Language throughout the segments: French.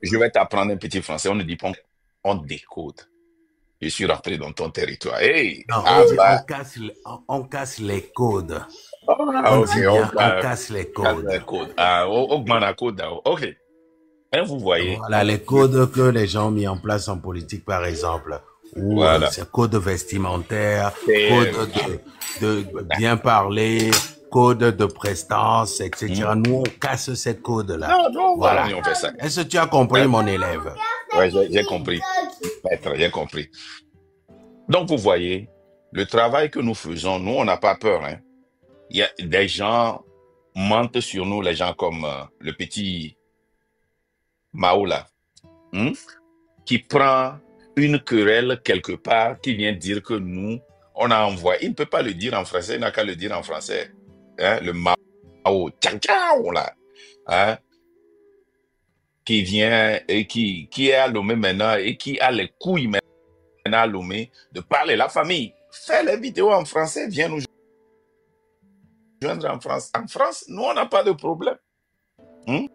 je vais t'apprendre un petit français. On ne dit pas on décode. Je suis rentré dans ton territoire. Hey! Non, on Ah dit bah. on casse les codes. Ah, On ok, dit on bien on casse les casse codes. les codes. Ah, augmente la code. Ok. Et vous voyez, Voilà, donc, les codes que les gens ont mis en place en politique, par exemple, ou voilà. c'est code vestimentaire, code C'est, de bien parler, code de prestance, hmm? etc. Nous, on casse ces codes-là. Non, non, voilà, Voilà. on fait ça. Est-ce que tu as compris, Hein? mon élève? Ouais, j'ai compris. Maître, j'ai compris. Donc, vous voyez, le travail que nous faisons, nous, on n'a pas peur, hein. Il y a des gens mentent sur nous, les gens comme le petit Mao là, hmm, qui prend une querelle quelque part, qui vient dire que nous, on a envoyé. Il ne peut pas le dire en français, il n'a qu'à le dire en français. Hein, le Mao, tchao, tchao, là, hein, qui vient et qui est à Lomé maintenant et qui a les couilles maintenant à Lomé de parler la famille. Fais les vidéos en français, viens nous joindre en France. En France, nous, on n'a pas de problème. Hmm.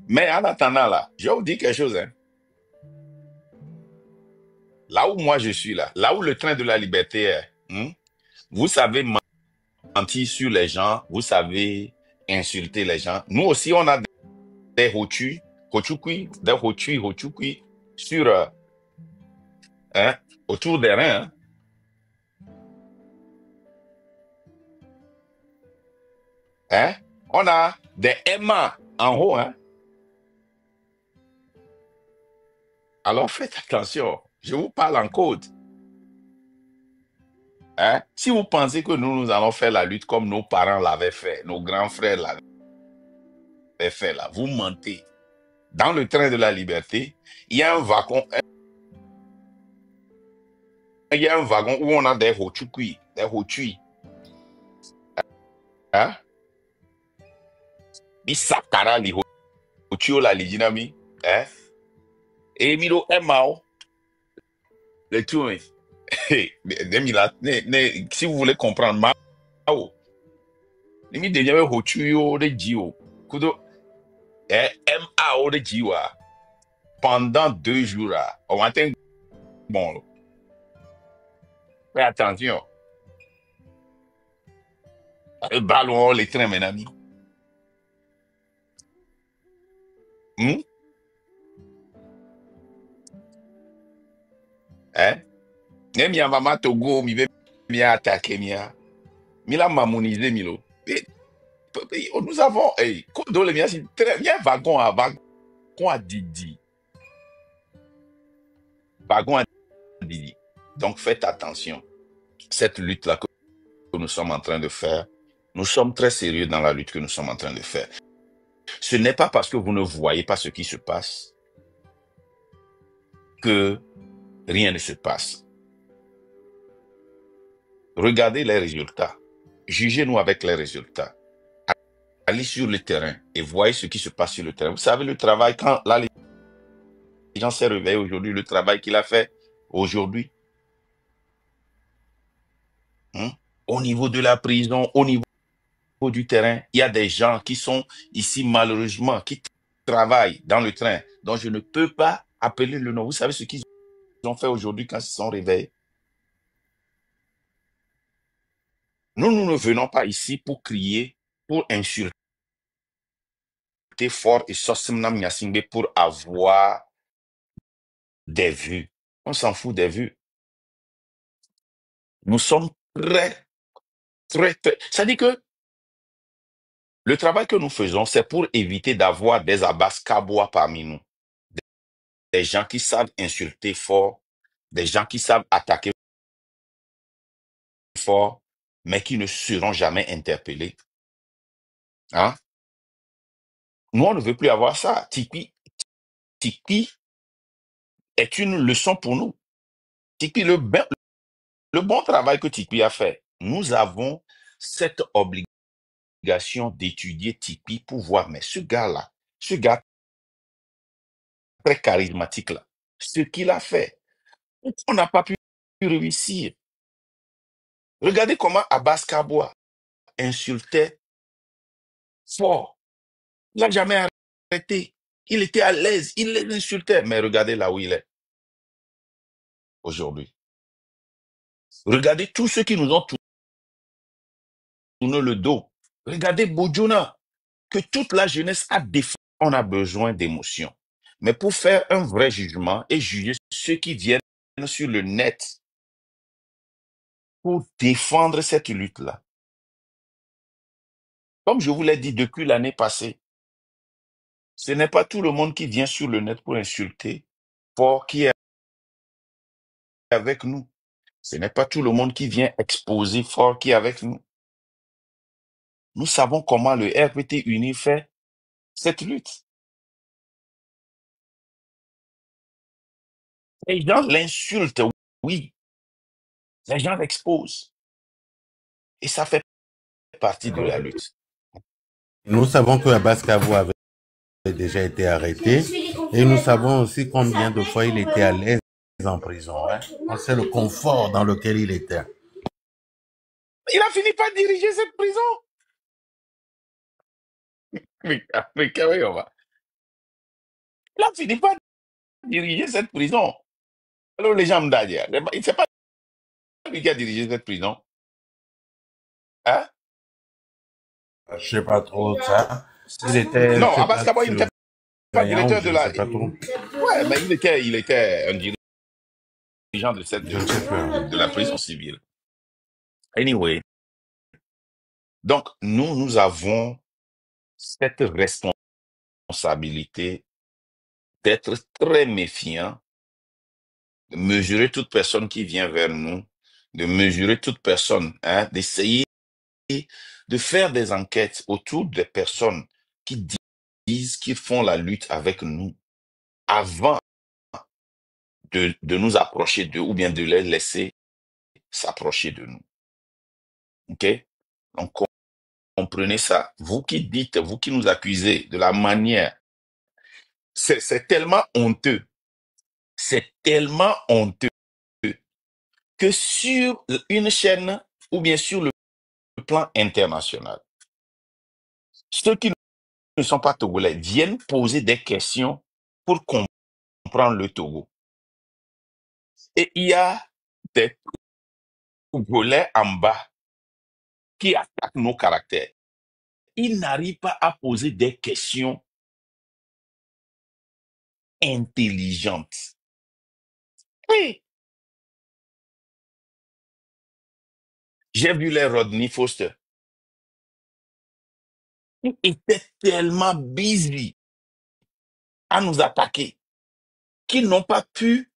Mais en attendant, là, je vais vous dire quelque chose. Hein. Là où moi je suis, là où le train de la liberté est, vous savez mentir sur les gens, vous savez insulter les gens. Nous aussi, on a des hochukui sur, hein, autour des reins. Hein. Hein. On a des Emma en haut. Hein. Alors faites attention, je vous parle en code. Hein? Si vous pensez que nous allons faire la lutte comme nos parents l'avaient fait, nos grands frères l'avaient fait, là, vous mentez. Dans le train de la liberté, il y a un wagon, il y a un wagon où on a des hochukui, des hochui. Hein? Bisakara li hochio la li dinami. Hein? Et miro emao, le tout. Si vous voulez comprendre, mao, limi de nyame hochuyo de jio. Kudo, mao de jiwa. Pendant 2 jours, là, on matin, bon, fais attention. Le ballon, les trains, mes amis. Hmm? Hein? Même ya mama Togo, mi ve mi a attaqué, mi la mamonisé, milo. Nous avons, hey, Kodo, le mien, c'est très bien, wagon à Didi. Wagon à Didi. Donc, faites attention. Cette lutte-là que nous sommes en train de faire, nous sommes très sérieux dans la lutte que nous sommes en train de faire. Ce n'est pas parce que vous ne voyez pas ce qui se passe que rien ne se passe. Regardez les résultats. Jugez-nous avec les résultats. Allez sur le terrain et voyez ce qui se passe sur le terrain. Vous savez, le travail, quand là, les gens s'est réveillé aujourd'hui, le travail qu'il a fait aujourd'hui, hein, au niveau de la prison, au niveau du terrain, il y a des gens qui sont ici, malheureusement, qui travaillent dans le train, dont je ne peux pas appeler le nom. Vous savez ce qu'ils ont fait aujourd'hui quand ils se sont réveillés? Nous ne venons pas ici pour crier, pour insulter fort et Sosimnam Nyasingbe pour avoir des vues. On s'en fout des vues. Nous sommes très, très, très. Ça dit que le travail que nous faisons, c'est pour éviter d'avoir des abascabois parmi nous. Des gens qui savent insulter fort, des gens qui savent attaquer fort, mais qui ne seront jamais interpellés. Hein? Nous, on ne veut plus avoir ça. Tipeee est une leçon pour nous. Tipeee, le bon travail que Tipeee a fait, nous avons cette obligation d'étudier Tipeee pour voir, mais ce gars très charismatique là, ce qu'il a fait, on n'a pas pu réussir. Regardez comment Abbas Kaboa insultait fort. Il n'a jamais arrêté. Il était à l'aise, il les insultait. Mais regardez là où il est aujourd'hui. Regardez tous ceux qui nous ont tourné le dos. Regardez Bojuna, que toute la jeunesse a défendu. On a besoin d'émotions. Mais pour faire un vrai jugement et juger ceux qui viennent sur le net pour défendre cette lutte-là, comme je vous l'ai dit depuis l'année passée, ce n'est pas tout le monde qui vient sur le net pour insulter Fort qui est avec nous. Ce n'est pas tout le monde qui vient exposer Fort qui est avec nous. Nous savons comment le RPT uni fait cette lutte. Les gens l'insultent, oui. Les gens l'exposent. Et ça fait partie de la lutte. Nous savons que Abbas Kavou avait déjà été arrêté et nous savons aussi combien de fois il était à l'aise en prison. Hein. On sait le confort dans lequel il était. Il a fini par diriger cette prison. Mais oui, on va. Il a fini par diriger cette prison. Alors les gens me disent, c'est pas lui qui a dirigé cette prison. Hein? Je sais pas trop ça. Il était, je Non, sais Abbas pas, Kaba, il n'était pas surveillant ou directeur je de ne la. sais pas trop. Ouais, mais il était un dirigeant de Je ne sais pas. de la prison civile. Anyway, donc nous avons cette responsabilité d'être très méfiants, de mesurer toute personne qui vient vers nous, de mesurer toute personne, hein, d'essayer de faire des enquêtes autour des personnes qui disent qu'ils font la lutte avec nous avant de nous approcher d'eux ou bien de les laisser s'approcher de nous. OK? Donc, comprenez ça. Vous qui dites, vous qui nous accusez de la manière, c'est tellement honteux. C'est tellement honteux que sur une chaîne ou bien sur le plan international, ceux qui ne sont pas togolais viennent poser des questions pour comprendre le Togo. Et il y a des Togolais en bas qui attaquent nos caractères. Ils n'arrivent pas à poser des questions intelligentes. Oui, j'ai vu les Rodney Foster. Ils étaient tellement busy à nous attaquer qu'ils n'ont pas pu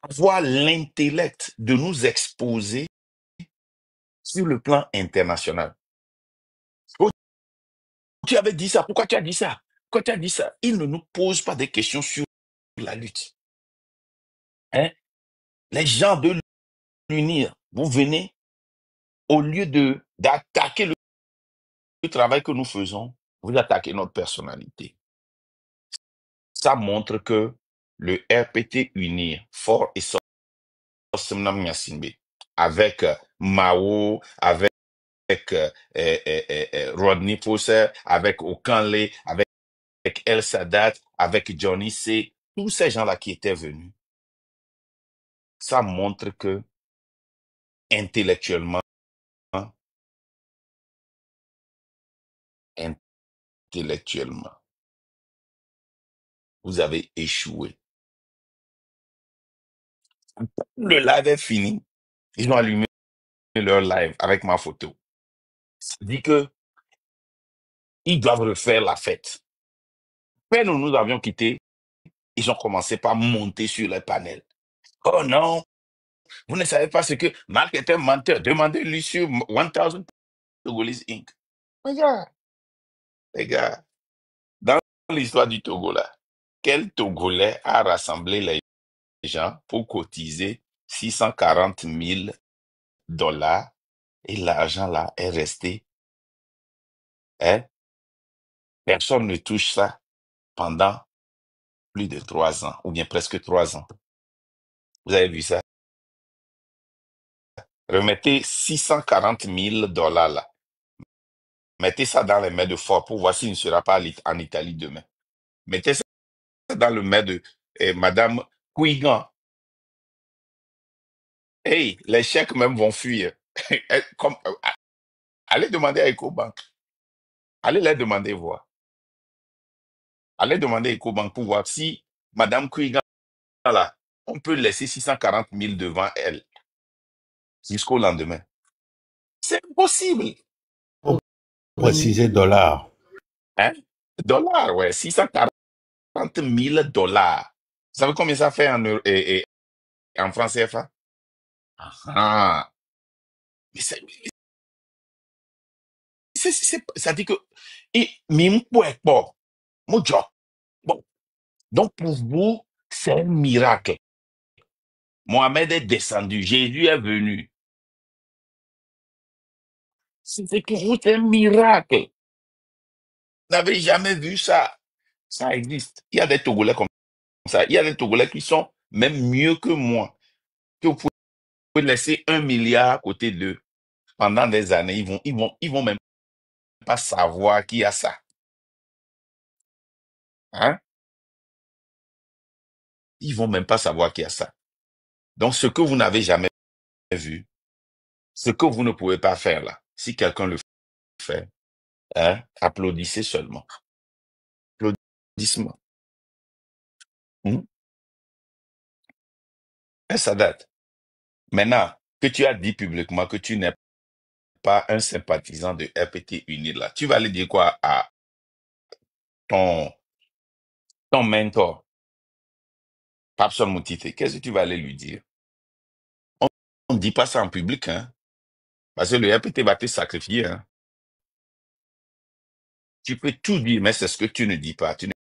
avoir l'intellect de nous exposer sur le plan international. Oh, tu avais dit ça, pourquoi tu as dit ça? Pourquoi tu as dit ça? Ils ne nous posent pas des questions sur la lutte. Hein? Les gens de l'unir, vous venez, au lieu d'attaquer le travail que nous faisons, vous attaquez notre personnalité. Ça montre que le RPT unir, fort et Somnam Nyasimbe, avec Mao, avec Rodney Foster, avec Okanle, avec El Sadat, avec Johnny C, tous ces gens-là qui étaient venus, ça montre que intellectuellement, intellectuellement, vous avez échoué. Le live est fini. Ils ont allumé leur live avec ma photo. Ça dit que ils doivent refaire la fête. Quand nous avions quitté, ils ont commencé par monter sur les panels. Oh non, vous ne savez pas ce que Marc est un menteur. Demandez-lui sur 1000 Togolese Inc. Regarde, les gars, dans l'histoire du Togo, là, quel Togolais a rassemblé les gens pour cotiser 640 000 $ et l'argent là est resté, hein? Personne ne touche ça pendant plus de 3 ans, ou bien presque 3 ans. Vous avez vu ça? Remettez 640 000 $ là. Mettez ça dans les mains de Ford pour voir s'il ne sera pas en Italie demain. Mettez ça dans le main de Madame Quigan. Hey, les chèques même vont fuir. Allez demander à EcoBank. Allez les demander voir. Allez demander à EcoBank pour voir si Madame Quigan, là, on peut laisser 640 000 devant elle jusqu'au lendemain. C'est impossible. Pour préciser dollars. Hein? Dollars, ouais. 640 000 dollars. Vous savez combien ça fait en francs CFA? Ah. Mais ça dit que. Et, bon. Bon. Donc, pour vous, c'est un miracle. Mohamed est descendu. Jésus est venu. C'est pour vous, c'est un miracle. Vous n'avez jamais vu ça. Ça existe. Il y a des Togolais comme ça. Il y a des Togolais qui sont même mieux que moi. Que vous pouvez laisser 1 milliard à côté d'eux pendant des années. Ils vont même pas savoir qu'il y a ça. Hein? Ils vont même pas savoir qu'il y a ça. Donc, ce que vous n'avez jamais vu, ce que vous ne pouvez pas faire là, si quelqu'un le fait, hein, applaudissez seulement. Applaudissement. Et ça date. Maintenant, que tu as dit publiquement que tu n'es pas un sympathisant de RPT Uni là, tu vas aller dire quoi à ton, ton mentor, Papson Moutite? Qu'est-ce que tu vas aller lui dire? On ne dit pas ça en public, hein? Parce que le RPT va te sacrifier, hein? Tu peux tout dire, mais c'est ce que tu ne dis pas. Tu ne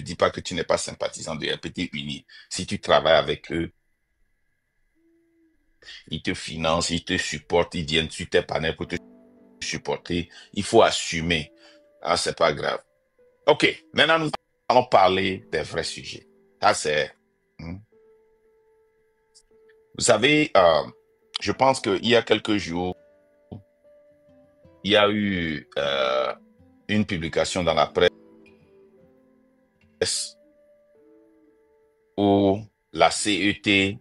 dis pas que tu n'es pas sympathisant de RPT Uni. Si tu travailles avec eux, ils te financent, ils te supportent, ils viennent sur tes panels pour te supporter. Il faut assumer. Ah, c'est pas grave. OK. Maintenant, nous allons parler des vrais sujets. Ça, c'est... Vous savez, je pense qu'il y a quelques jours, il y a eu une publication dans la presse où la CET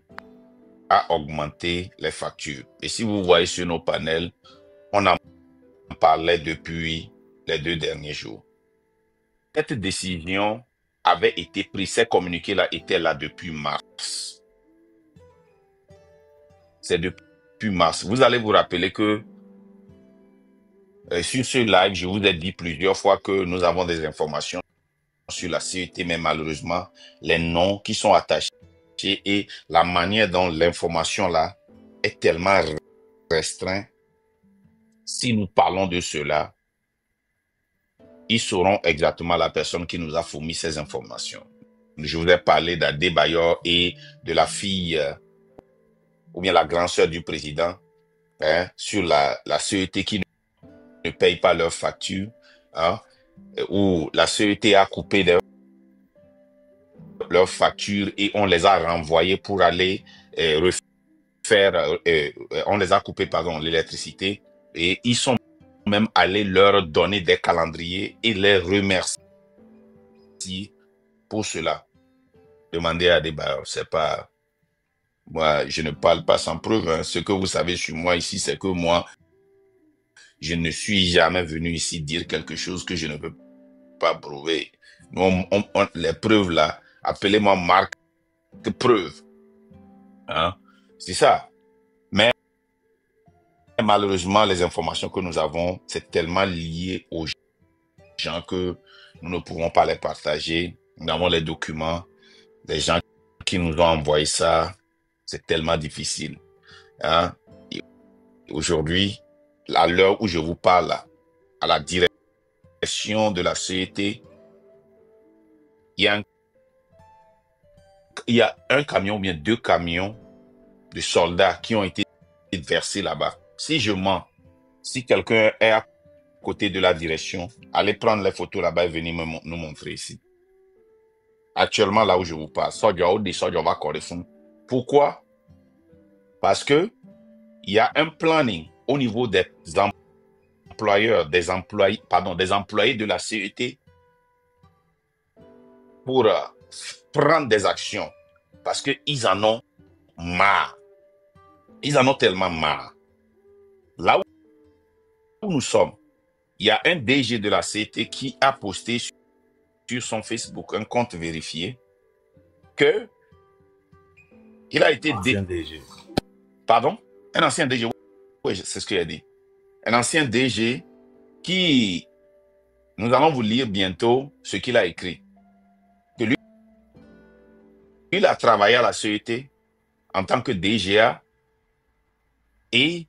a augmenté les factures. Et si vous voyez sur nos panels, on en parlait depuis les 2 derniers jours. Cette décision avait été prise, ces communiqués-là étaient là depuis mars. C'est depuis mars. Vous allez vous rappeler que sur ce live, je vous ai dit plusieurs fois que nous avons des informations sur la CET, mais malheureusement, les noms qui sont attachés et la manière dont l'information là est tellement restreinte. Si nous parlons de cela, ils sauront exactement la personne qui nous a fourni ces informations. Je vous ai parlé d'Adebayor et de la fille ou bien la grande sœur du président sur la CET qui ne paye pas leurs factures, où la CET a coupé leurs factures et on les a renvoyés pour aller refaire, on les a coupé, pardon, l'électricité, et ils sont même allés leur donner des calendriers et les remercier pour cela. Demandez à des bailleurs, c'est pas... Moi, je ne parle pas sans preuve. Hein. Ce que vous savez sur moi ici, c'est que moi, je ne suis jamais venu ici dire quelque chose que je ne peux pas prouver. Les preuves là, appelez-moi marque preuve. Hein? C'est ça. Mais malheureusement, les informations que nous avons, c'est tellement lié aux gens que nous ne pouvons pas les partager. Nous avons les documents, les gens qui nous ont envoyé ça, c'est tellement difficile. Hein? Aujourd'hui, à l'heure où je vous parle, à la direction de la CET, il y a un camion ou bien 2 camions de soldats qui ont été versés là-bas. Si je mens, si quelqu'un est à côté de la direction, allez prendre les photos là-bas et venez nous montrer ici. Actuellement, là où je vous parle, pourquoi? Parce que il y a un planning au niveau des employeurs, des employés de la CET pour prendre des actions parce qu'ils en ont marre. Ils en ont tellement marre. Là où nous sommes, il y a un DG de la CET qui a posté sur son Facebook, un compte vérifié, que il a été Ancien DG. Pardon? Un ancien DG. Oui, c'est ce qu'il a dit. Un ancien DG qui, nous allons vous lire bientôt ce qu'il a écrit. Que lui, il a travaillé à la CET en tant que DGA et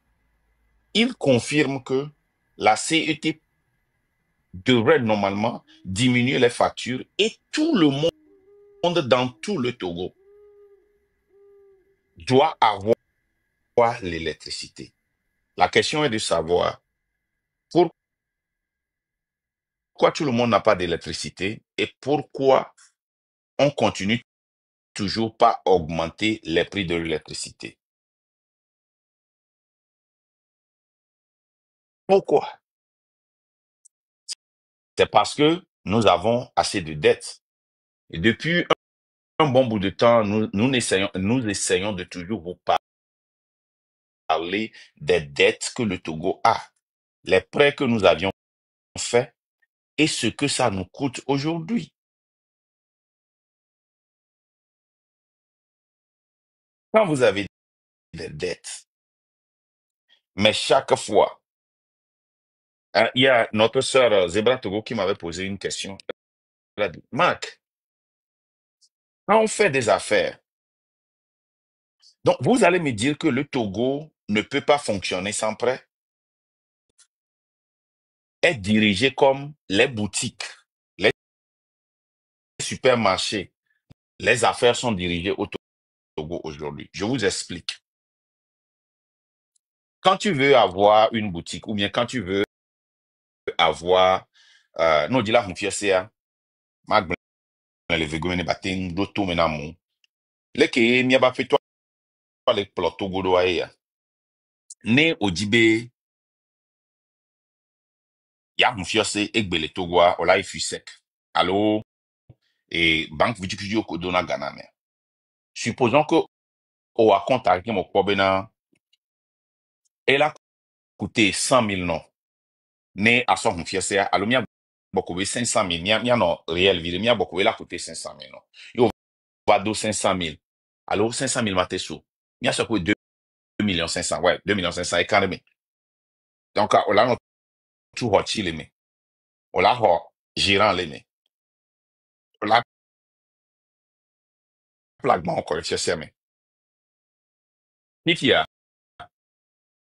il confirme que la CET devrait normalement diminuer les factures et tout le monde dans tout le Togo doit avoir l'électricité. La question est de savoir pourquoi tout le monde n'a pas d'électricité et pourquoi on continue toujours pas augmenter les prix de l'électricité. Pourquoi? C'est parce que nous avons assez de dettes. Et depuis un bon bout de temps, nous essayons de toujours vous parler des dettes que le Togo a, les prêts que nous avions faits et ce que ça nous coûte aujourd'hui. Quand vous avez des dettes, mais chaque fois, hein, il y a notre sœur Zebra Togo qui m'avait posé une question. Elle a dit, Marc, quand on fait des affaires, donc vous allez me dire que le Togo ne peut pas fonctionner sans prêt, est dirigé comme les boutiques, les supermarchés. Les affaires sont dirigées au Togo aujourd'hui. Je vous explique. Quand tu veux avoir une boutique ou bien quand tu veux avoir, non, dis la confiance, Marc le vegouene batin, d'auto menamo. Le ke mi aba fait toi le plot Togo do ya. Ne ojibe ya confiance egbele Togo a ola ifu sec. Allô, et banque vitukio ko dona Ghana me. Supposons que o a contacté mon problème, elle a coûté 100 000 non. Ne à son confiance, alors mia bokowe 500 000, mia no réel vide, mia bokowe la coûté 500 000 non. Yo va do 500 000. Alors 500 000 maté sous. Mia so ko 2 millions 500, ouais, 2 millions 500 et carrément. Donc on l'a no tout hot le me. On l'a hot gérant le me. On l'a plaque mon confiance me. If ya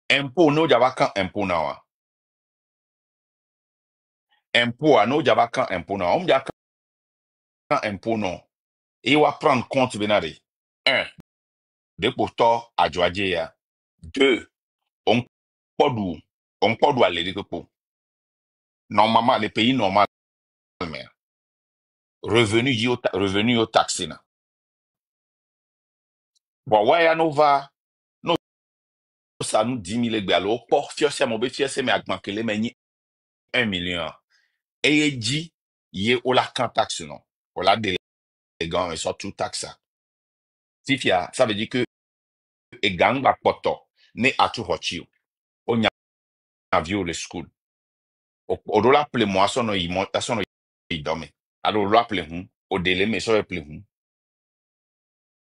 impôt no jaba kan impôt na wa. Impôt no jaba kan impôt na. On jaba kan impôt non. Et on va prendre compte benare. 1. De pourtant à ya. 2. On peut doit aller pour. Normalement, les pays normal, mais revenu au taxi na. Bon, ouais, no va, no, ça nous 10 000 egbe, alors, pour fier mon bé fier mais avec manquer les mais 1 million. Et il dit, yé, ou la quand taxe, non. Ou la délégant, et surtout taxe. Fifia, ça veut dire que, et gang la poto, ne a tout hochi, on y a vu le school. Au dollar ple moi, son il dorme. Alors, on l'appelle, au délai, mais ça, il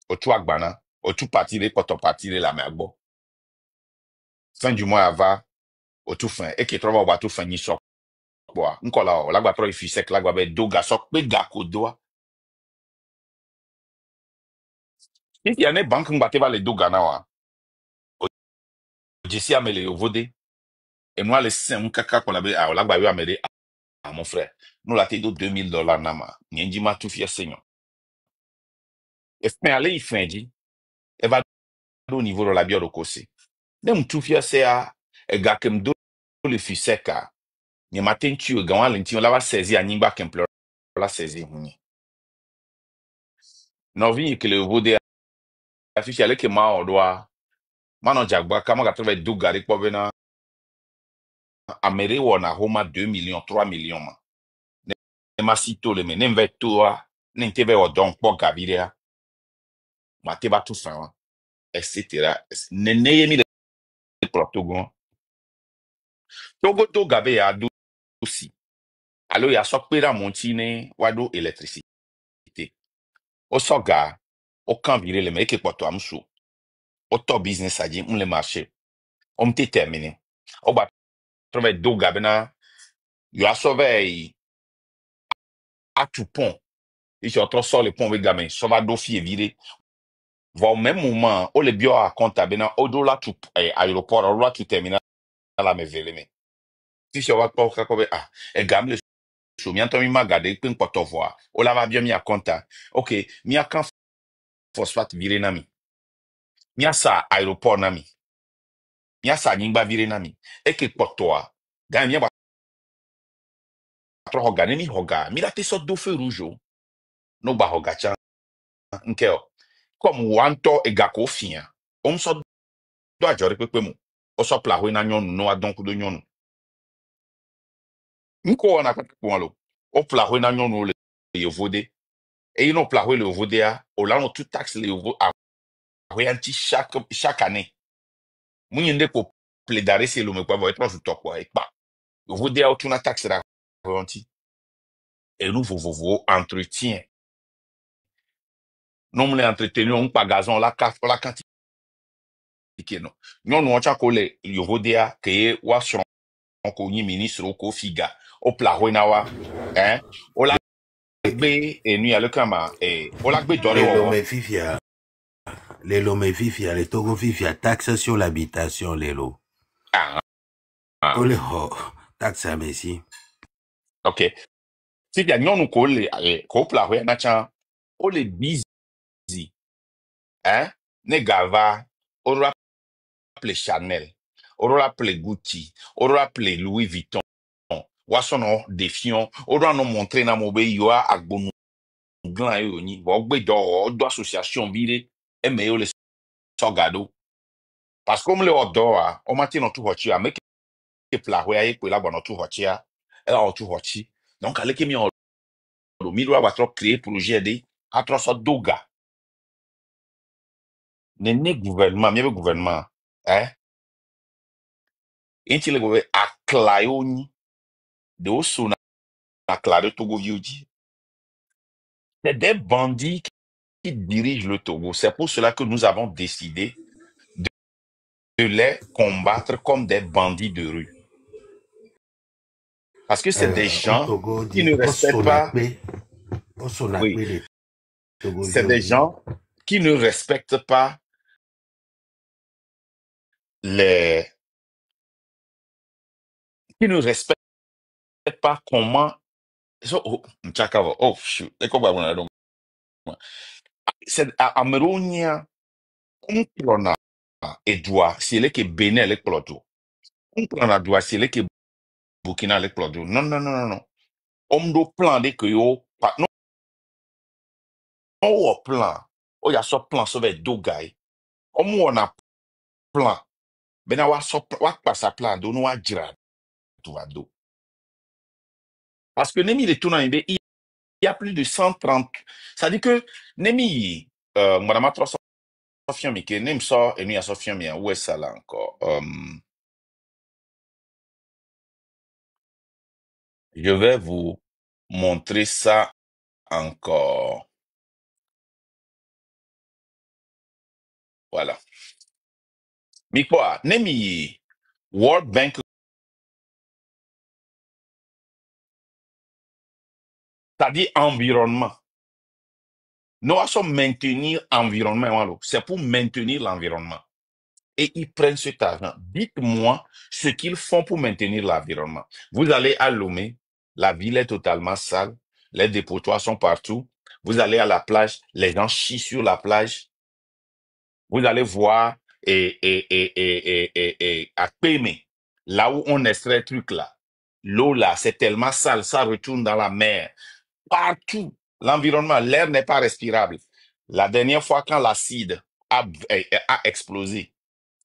au tout agbana, au tout parti, les poto parti, les la merbo. Fin du mois, va, au tout fin, et qui trouve au tout fin, ni sok, bois. Nkola, la gba pro ifisek, la gba be doga sok, pe gako doa. Il y a une banque qui va les doga na wa. Jesi amele au vodé. Et moi, les 5 kaka qu'on avait, la gba yo amele, mon frère. Nous la te do $2 000 nama. Nyenji ma tout fier seigneur. Et fin aller, il fin dit, et va au niveau de la bière au kosi. Nem tout fier c'est et ga kem do le fiseka. Ni matin tu ga wan lenti on la va saisir anyimba kempleur la saisir huni. No vi que le vodé affiche ale ke ma odwa. Mano jagba kama ga trove du gari kwa bena amere wana homa 2 millions 3 millions ma ne masito le me ne mvetua ne ntebe odon po gaviria ma te ba tout fin etc. ne ne yemi le protogon togo to gabe ya do si alo ya so pera montine wado électricité o so ga o kan vire le me ke poto amsu o to business aji le marché o mte terminé o ba trove do gabe na yo asove à tout pont et sur trop sur le pont avec gamin so va do fie vire va au même moment o le bio a compta bena o do la tout aéroport o la tout terminal la me vele me si sur va pas ka ko be e gam le so mi anto mi magade pin poto voir o la va bien mi a compta ok mi a kan phosphate vire na mi a sa aéroport na mi a sa nyingba vire na e ke poto a ga mi ba tro hoga ni hoga mi la te so do feu rouge o. No ba hoga cha nke o comme wanto e ga ko fia on so do ajore pepe mu o so pla ho na nyonu no adon ku do nyonu nko na ka ko lo o pla ho na nyonu le yevode e no pla ho le yevode a o la no tout taxe le yevo a ho anti chaque année mu nyinde ko pledare se lo me kwa vo etro su to kwa e pa yevode a o tuna taxe ra ho anti e nou vovovo entretien non me le entretenu on pa gazon la quantité no nyonu o cha ko le yevode a ke wa ko nyi ministre ko figa o pla ho na wa o la gbe enu ya le kama o la gbe dore wo Les Lomefifia, les Togofifia, taxe sur l'habitation, les lots. ah Oh, les taxe à Messi. ok si dia nyonu ko le ko pla ho na cha o le busy ne gava o rappele Chanel o rappele Gucci o rappele Louis Vuitton wa sono defiant o no montrer na mo be yo agbonu glan yo ni bo gbe do association vire e me yo le sogado parce que comme le odo a o mati no tu hochi a make pla ho ya pe la bono tu hochi a e la o tu hochi donc ale ke mi o lo mi do ba tro créer projet de atro so doga ne gouvernement mi be gouvernement inti le go aklayo ni de o so na claro Togo viuji c'est des bandits qui dirigent le Togo c'est pour cela que nous avons décidé de les combattre comme des bandits de rue. Parce que c'est des gens qui ne respectent pas. Oui, c'est des gens qui ne respectent pas les. Qui ne respectent pas comment. Oh, shoot. C'est à Ameronia, on prend Edouard, c'est là que Bénin les plodo. On prend Edouard, c'est là que Burkina les plodo. Non, non, non, non, non. On doit plan de que yo. Non, on plan. Oh, il y a ce plan, ça va être deux gars. On a plan. Ben, on va passer plan, on va dire tout va do. Parce que Nemi les tournants, il y a plus de 130. Ça dit que Nemi, madame a Sophia Mike, Nemi sort et nous a Sophia Mike, où est ça là encore? Je vais vous montrer ça encore. Voilà. Mais quoi, Nemi, World Bank, c'est-à-dire environnement. Nous allons maintenir l'environnement. C'est pour maintenir l'environnement. Et ils prennent cet argent. Dites-moi ce qu'ils font pour maintenir l'environnement. Vous allez à Lomé, la ville est totalement sale, les dépotoirs sont partout. Vous allez à la plage, les gens chient sur la plage. Vous allez voir à Pémé, là où on extrait le truc là. L'eau là, c'est tellement sale, ça retourne dans la mer. Partout, l'environnement, l'air n'est pas respirable. La dernière fois quand l'acide a explosé,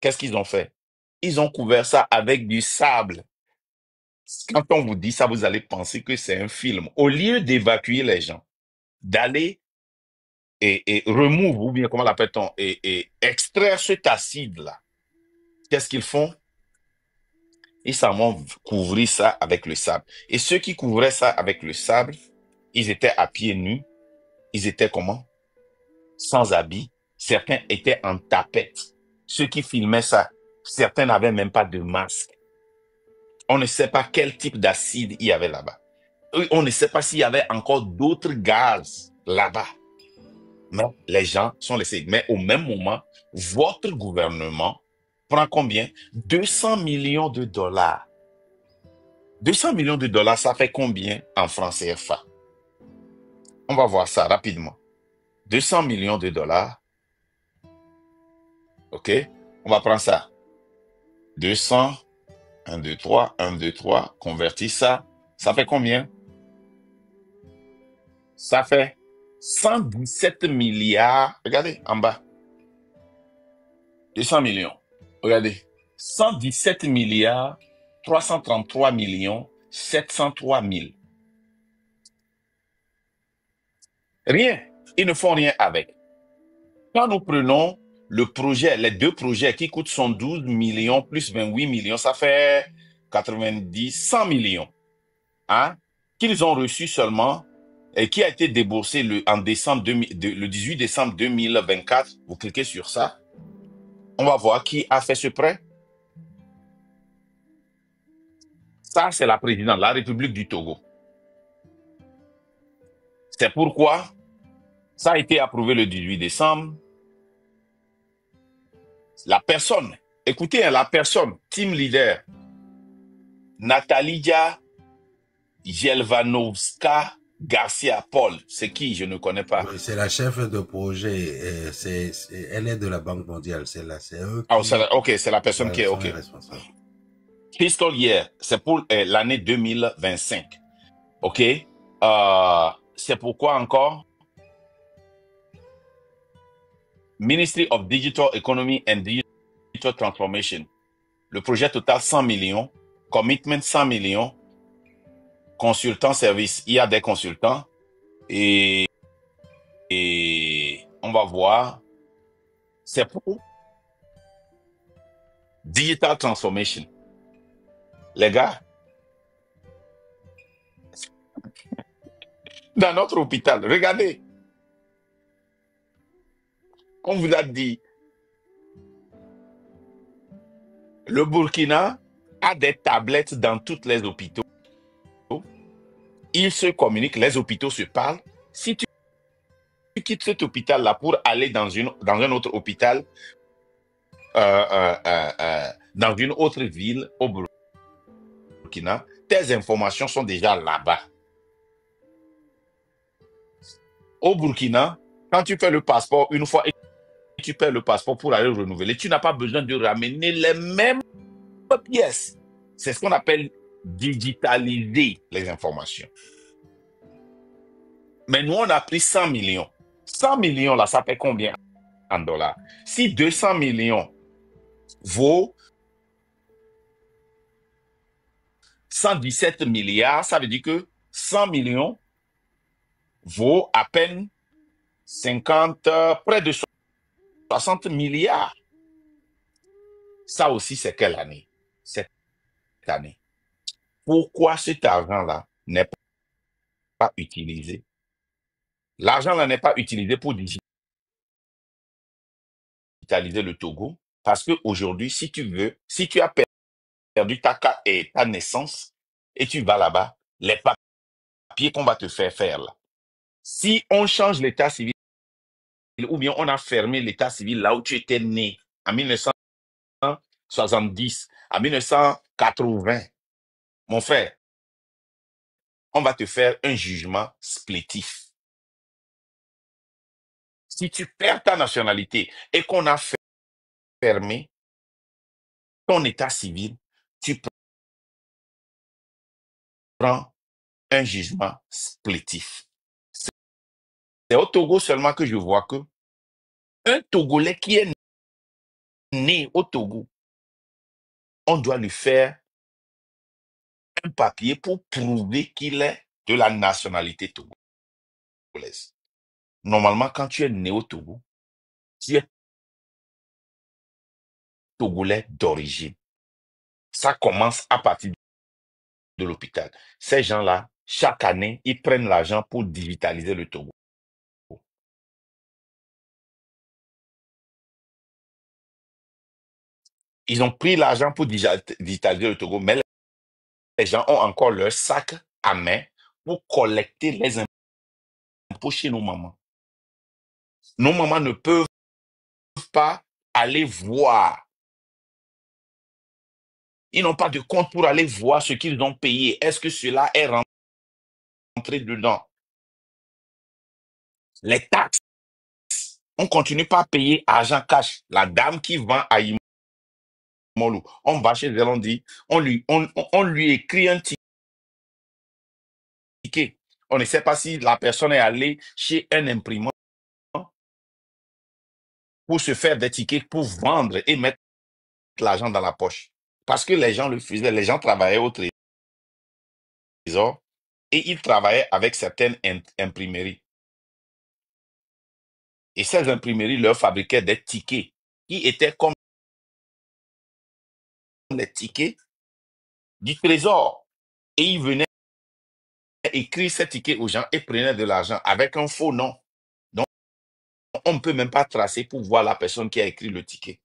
qu'est-ce qu'ils ont fait? Ils ont couvert ça avec du sable. Quand on vous dit ça, vous allez penser que c'est un film. Au lieu d'évacuer les gens, d'aller et remove, ou bien comment l'appelle-t-on, et extraire cet acide-là, qu'est-ce qu'ils font? Ils s'en vont couvrir ça avec le sable. Et ceux qui couvraient ça avec le sable, ils étaient à pieds nus. Ils étaient comment? Sans habits. Certains étaient en tapette. Ceux qui filmaient ça, certains n'avaient même pas de masque. On ne sait pas quel type d'acide il y avait là-bas. On ne sait pas s'il y avait encore d'autres gaz là-bas. Mais les gens sont laissés. Mais au même moment, votre gouvernement prend combien? 200 millions de dollars. 200 millions de dollars, ça fait combien en francs CFA? On va voir ça rapidement. 200 millions de dollars. OK? On va prendre ça. 200, 1, 2, 3, 1, 2, 3. Convertis ça. Ça fait combien? Ça fait 117 milliards. Regardez en bas. 200 millions. Regardez. 117 milliards 333 millions 703 000. Rien. Ils ne font rien avec. Quand nous prenons le projet, les deux projets qui coûtent 112 millions plus 28 millions, ça fait 90, 100 millions. Hein, qu'ils ont reçu seulement et qui a été déboursé le 18 décembre 2024. Vous cliquez sur ça. On va voir qui a fait ce prêt. Ça, c'est la présidente de la République du Togo. C'est pourquoi ça a été approuvé le 18 décembre. La personne, écoutez, la personne, team leader, Natalia Jelvanovska Garcia Paul, c'est qui? Je ne connais pas. Oui, c'est la chef de projet. Elle est de la Banque mondiale. C'est eux Ah, qui ok, c'est la personne qui est sont ok. les responsables. Fiscal year, c'est pour l'année 2025. Ok? C'est pourquoi encore? Ministry of Digital Economy and Digital Transformation. Le projet total 100 millions. Commitment 100 millions. Consultant service. Il y a des consultants. Et on va voir. C'est pour Digital Transformation. Les gars, dans notre hôpital, regardez. On vous a dit, le Burkina a des tablettes dans tous les hôpitaux. Ils se communiquent, les hôpitaux se parlent. Si tu quittes cet hôpital-là pour aller dans un autre hôpital, dans une autre ville au Burkina, tes informations sont déjà là-bas. Au Burkina, quand tu fais le passeport, une fois et tu paies le passeport pour aller renouveler, tu n'as pas besoin de ramener les mêmes pièces. C'est ce qu'on appelle digitaliser les informations. Mais nous, on a pris 100 millions. 100 millions, là, ça fait combien en dollars? Si 200 millions vaut 117 milliards, ça veut dire que 100 millions vaut à peine 50, près de 60 milliards. Ça aussi, c'est quelle année? Cette année. Pourquoi cet argent-là n'est pas utilisé? L'argent-là n'est pas utilisé pour digitaliser le Togo. Parce qu'aujourd'hui, si tu as perdu ta carte et ta naissance, et tu vas là-bas, les papiers qu'on va te faire là. Si on change l'état civil, ou bien on a fermé l'état civil là où tu étais né, en 1970, en 1980, mon frère, on va te faire un jugement splétif. Si tu perds ta nationalité et qu'on a fermé ton état civil, tu prends un jugement splétif. C'est au Togo seulement que je vois que un Togolais qui est né au Togo, on doit lui faire un papier pour prouver qu'il est de la nationalité togolaise. Normalement, quand tu es né au Togo, tu es togolais d'origine. Ça commence à partir de l'hôpital. Ces gens-là, chaque année, ils prennent l'argent pour digitaliser le Togo. Ils ont pris l'argent pour digitaliser le Togo, mais les gens ont encore leur sac à main pour collecter les impôts chez nos mamans. Nos mamans ne peuvent pas aller voir. Ils n'ont pas de compte pour aller voir ce qu'ils ont payé. Est-ce que cela est rentré dedans? Les taxes. On continue pas à payer argent cash. La dame qui vend à Imolu, on va chez elle, on dit, on lui écrit un ticket. On ne sait pas si la personne est allée chez un imprimant pour se faire des tickets pour vendre et mettre l'argent dans la poche. Parce que les gens le faisaient, les gens travaillaient au trésor et ils travaillaient avec certaines imprimeries. Et ces imprimeries leur fabriquaient des tickets qui étaient comme les tickets du trésor. Et ils venaient écrire ces tickets aux gens et prenaient de l'argent avec un faux nom. Donc, on ne peut même pas tracer pour voir la personne qui a écrit le ticket.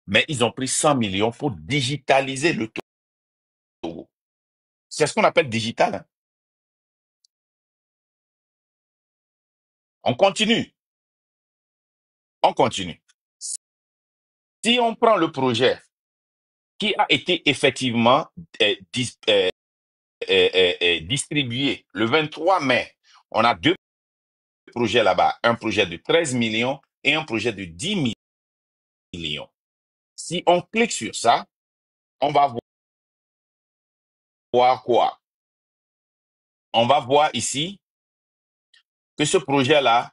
Mais ils ont pris 100 millions pour digitaliser le Togo. C'est ce qu'on appelle digital. Hein. On continue. On continue. Si on prend le projet qui a été effectivement distribué le 23 mai, on a deux projets là-bas, un projet de 13 millions et un projet de 10 millions. Si on clique sur ça, on va voir quoi? On va voir ici que ce projet-là,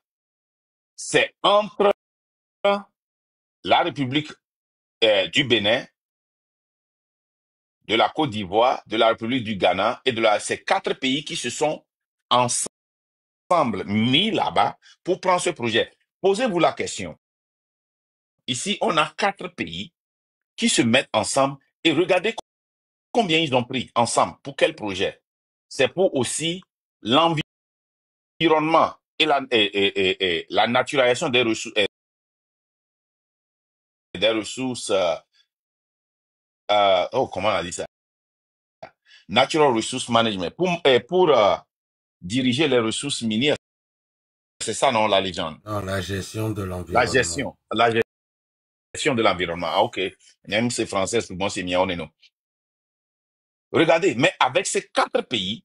c'est entre la République du Bénin, de la Côte d'Ivoire, de la République du Ghana et ces 4 pays qui se sont ensemble mis là-bas pour prendre ce projet. Posez-vous la question. Ici, on a 4 pays qui se mettent ensemble et regardez combien ils ont pris ensemble. Pour quel projet? C'est pour aussi l'environnement et la naturalisation des ressources, comment on a dit ça? Natural Resource Management. Pour diriger les ressources minières. C'est ça, non, la légende? Non, la gestion de l'environnement. La gestion de l'environnement. Ah, ok. Même c'est français, souvent c'est mien, on est non. Regardez, mais avec ces 4 pays,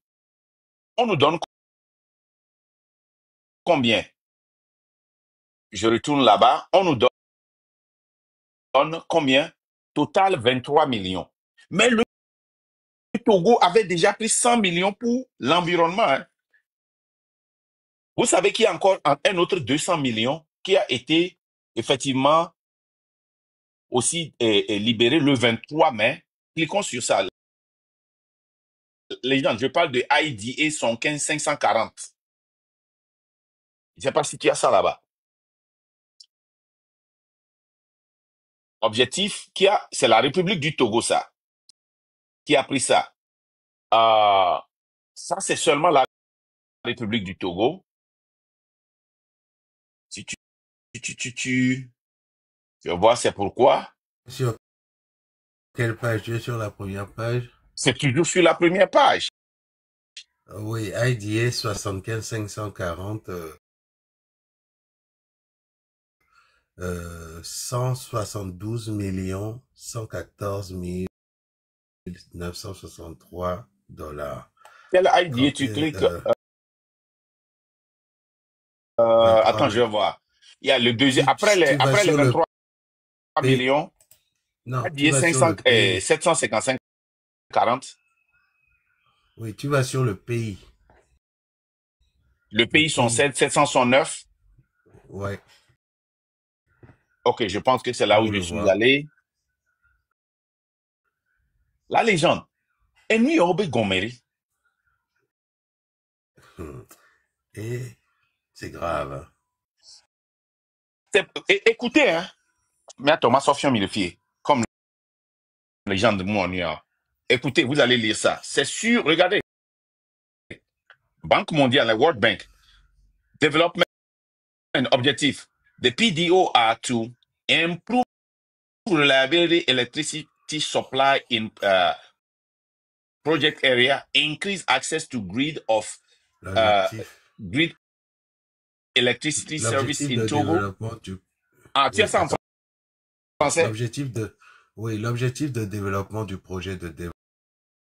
on nous donne combien? Je retourne là-bas, on nous donne combien? Total 23 millions. Mais le Togo avait déjà pris 100 millions pour l'environnement. Hein. Vous savez qu'il y a encore un autre 200 millions qui a été effectivement aussi libéré le 23 mai. Cliquons sur ça. Les gens, je parle de IDA 115 540. Je ne sais pas si tu as ça là-bas. Objectif, c'est la République du Togo, ça, qui a pris ça. Ça, c'est seulement la République du Togo. Si tu vas voir, c'est pourquoi. Sur quelle page? Tu es sur la première page? C'est toujours sur la première page. Oui, IDA 75 540, 172 114 963 $. Quel IDA tu cliques? Attends, je vais voir. Il y a le deuxième. Après les 23 millions, non, IDA 755 40. Oui, tu vas sur le pays. Le pays sont 709. Ouais. Ok, je pense que c'est là où je suis allé. La légende. Et nous, Yobe Gomeri. Et c'est grave. Écoutez, hein. Mais Thomas Sofian Milefie, comme les gens de mon écoutez, vous allez lire ça. C'est sûr, regardez. Banque mondiale, la World Bank, Development Objective. The PDO are to improve reliability electricity supply in project area, increase access to grid grid electricity service in Togo. Ah, tiens ça en français. L'objectif de développement du projet de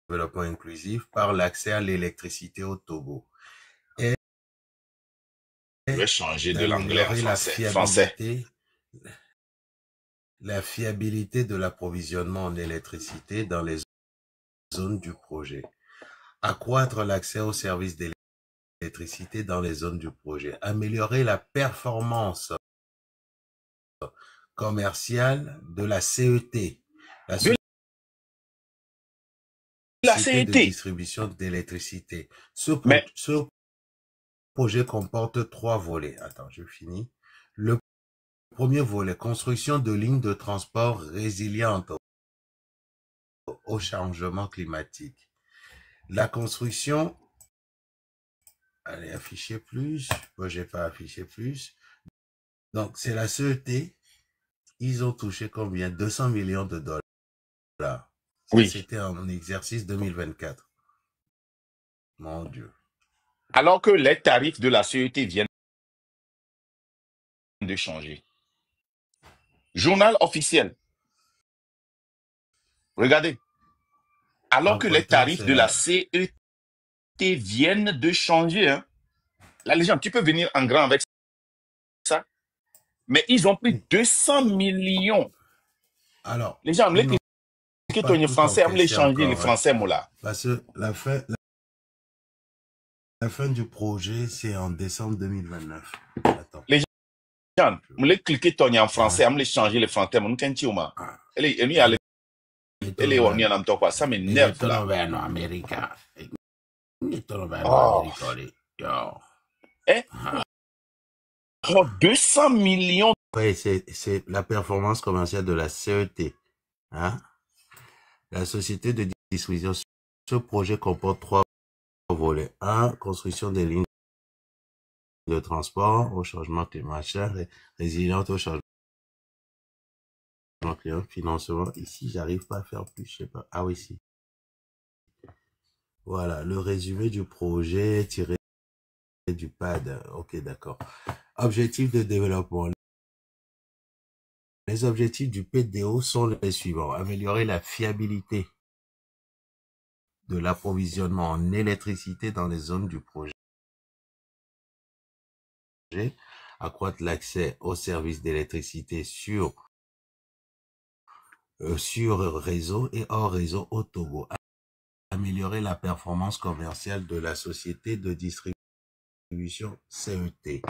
développement inclusif par l'accès à l'électricité au Togo. Et je vais changer de l'anglais en français. La fiabilité de l'approvisionnement en électricité dans les zones du projet. Accroître l'accès aux services d'électricité dans les zones du projet. Améliorer la performance commerciale de la CET. La société de distribution d'électricité. Ce projet comporte 3 volets. Attends, je finis. Le premier volet, construction de lignes de transport résilientes au changement climatique. La construction, allez, afficher plus. Moi, j'ai pas affiché plus. Donc, c'est la CET. Ils ont touché combien? 200 millions de dollars. Oui. C'était en exercice 2024. Mon Dieu. Alors que les tarifs de la CET viennent de changer. Journal officiel. Regardez. Alors que les tarifs de la CET viennent de changer. Hein. La légende, tu peux venir en grand avec ça. Mais ils ont pris 200 millions. Alors, les gens, les français, on les changer les français, là. Parce que la fin du projet, c'est en décembre 2029. Attends. Les gens, on les cliquer en français, on les changer les français, on t'en tient mal. Elle est on y en a quoi, ça m'énerve là. Oh, 200 millions. Oui, c'est la performance commerciale de la CET. Hein? La société de distribution. Ce projet comporte 3 volets. 1, construction des lignes de transport au changement climatique, résiliente au changement climatique, financement. Ici, j'arrive pas à faire plus, je sais pas. Ah oui, si. Voilà, le résumé du projet tiré du PAD. Ok, d'accord. Objectifs de développement. Les objectifs du PDO sont les suivants. Améliorer la fiabilité de l'approvisionnement en électricité dans les zones du projet. Accroître l'accès aux services d'électricité sur réseau et hors réseau au Togo. Améliorer la performance commerciale de la société de distribution CET.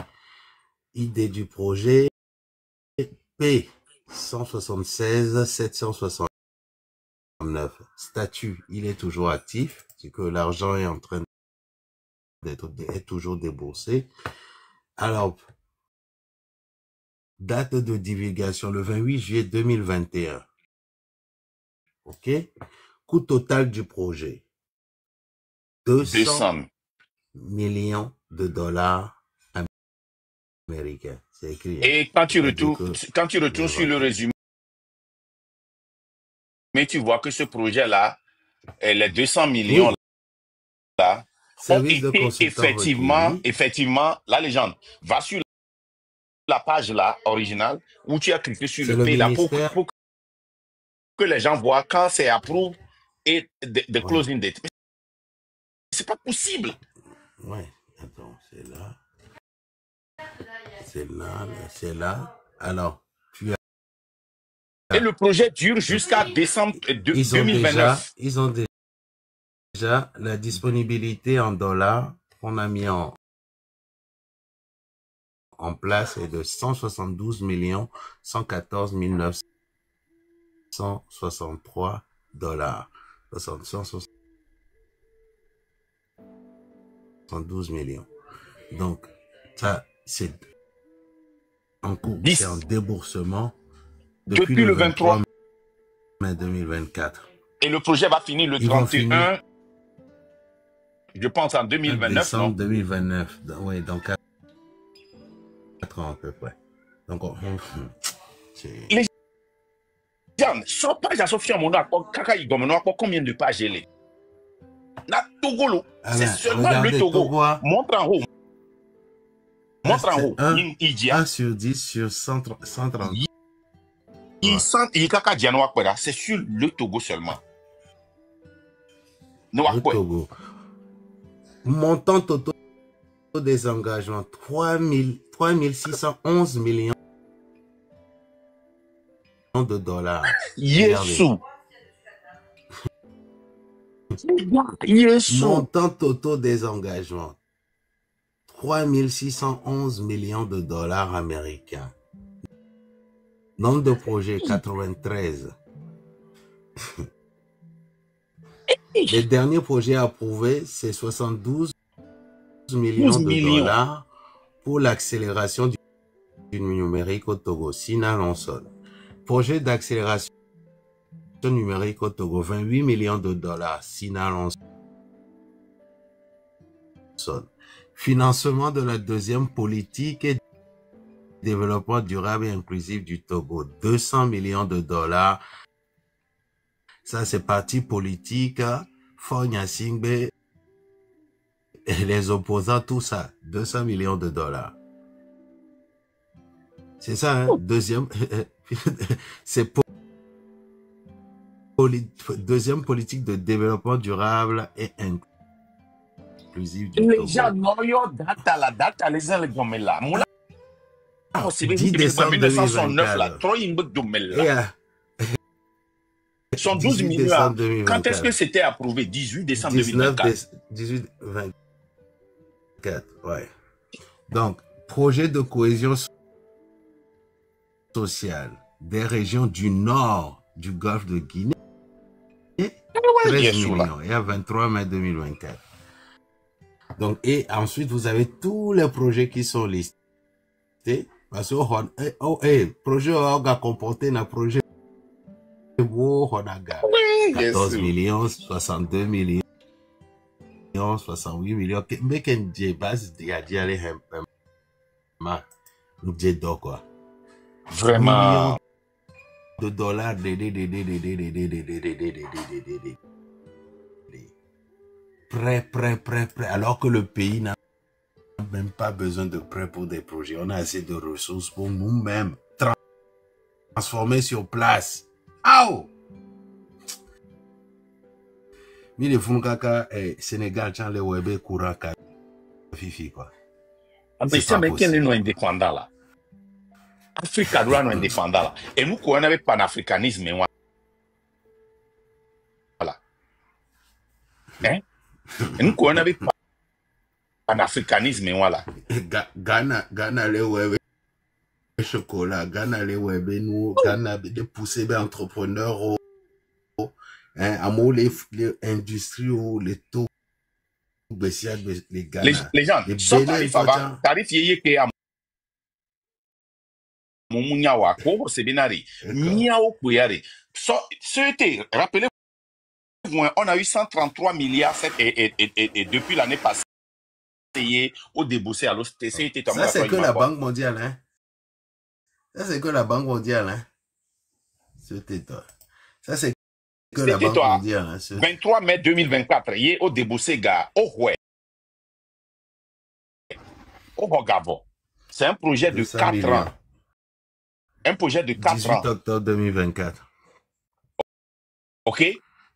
Idée du projet P 176 769. Statut, il est toujours actif, c'est que l'argent est en train est toujours déboursé. Alors, date de divulgation le 28 juillet 2021. OK? Coût total du projet 200 millions de dollars américains. C'est écrit. Et quand tu retournes sur le résumé, mais tu vois que ce projet-là, les 200 millions là, ont été effectivement, la légende. Va sur la page là, originale, où tu as cliqué sur le P là pour que les gens voient quand c'est approuvé et de closing date. C'est pas possible. Ouais, attends, c'est là. C'est là, c'est là. Alors, tu as... Et le projet dure jusqu'à décembre 2029. Ils ont déjà la disponibilité en dollars qu'on a mis en place est de 172 114 963 dollars. 72 millions. Donc, ça, c'est en cours, 10. c'est en déboursement Depuis le 23 mai 2024. Et le projet va finir le Ils vont 31, finir je pense en 2029, décembre non? 2029. Oui, donc 4 ans à peu près. Donc, Les gens, sans page à Sophia Mono, Kaka Igomeno, combien de pages il est? La Togolo, c'est seulement le Togo. Togo, Montre en haut. Montre en haut. 1 sur 10 sur 130. C'est sur le Togo seulement. Le Togo. Montant total des engagements, 3611 millions de dollars. Yesu. Montant total des engagements, 3611 millions de dollars américains. Nombre de projets, 93. Les derniers projets approuvés, c'est 72 millions de dollars pour l'accélération du numérique au Togo. Sina Lonson. Projet d'accélération numérique au Togo, 28 millions de dollars. Sina Lonson. Financement de la deuxième politique et développement durable et inclusif du Togo, 200 millions de dollars. Ça, c'est parti politique, Fogna Singbe, les opposants, tout ça, 200 millions de dollars. C'est ça, hein? Deuxième, c'est deuxième politique de développement durable et inclusif du Togo. Les gens n'ont la date, les gens les gomment là. 10 décembre 2024. Sont 12 millions. Quand est-ce que c'était approuvé? 18 décembre 2024. 18, 24, ouais. Donc, projet de cohésion sociale des régions du nord du golfe de Guinée, 13 millions, et à 23 mai 2024. Donc, et ensuite, vous avez tous les projets qui sont listés. Parce que, projet a comporté un projet 14 millions, 62 millions, 68 millions. Mais quand j'ai base, il y a dit aller quoi. Vraiment. De dollars prêt. Alors que le pays n'a même pas besoin de prêt pour des projets. On a assez de ressources pour nous-mêmes transformer sur place. Aouh! Mi le fun kaka Sénégal tient le web courant fifi quoi. Mais c'est américain nous indépendant là. Afrique a droit nous indépendant là. Et nous qu'on avait panafricanisme voilà. Hein? Et nous qu'on avait panafricanisme voilà. Ghana le web chocolat, Ghana le web nous Ghana de pousser des entrepreneurs amour les industries ou les taux les Ghana. Les gens, sont tarif yeye ke am mumunya wa ko c'est binari. Nia o kuyari. Rappelez on a eu 133 milliards et depuis l'année passée au déboursé à l'OCTC. Ça c'est que la Banque mondiale hein. Ça c'est que la Banque mondiale hein. C'était toi. Ça c'est que la Banque mondiale hein. 23 mai 2024 y au déboursé gars au ouais. Au Gabon. C'est un projet de 4 ans. Un projet de 4 ans. 18 octobre 2024. OK?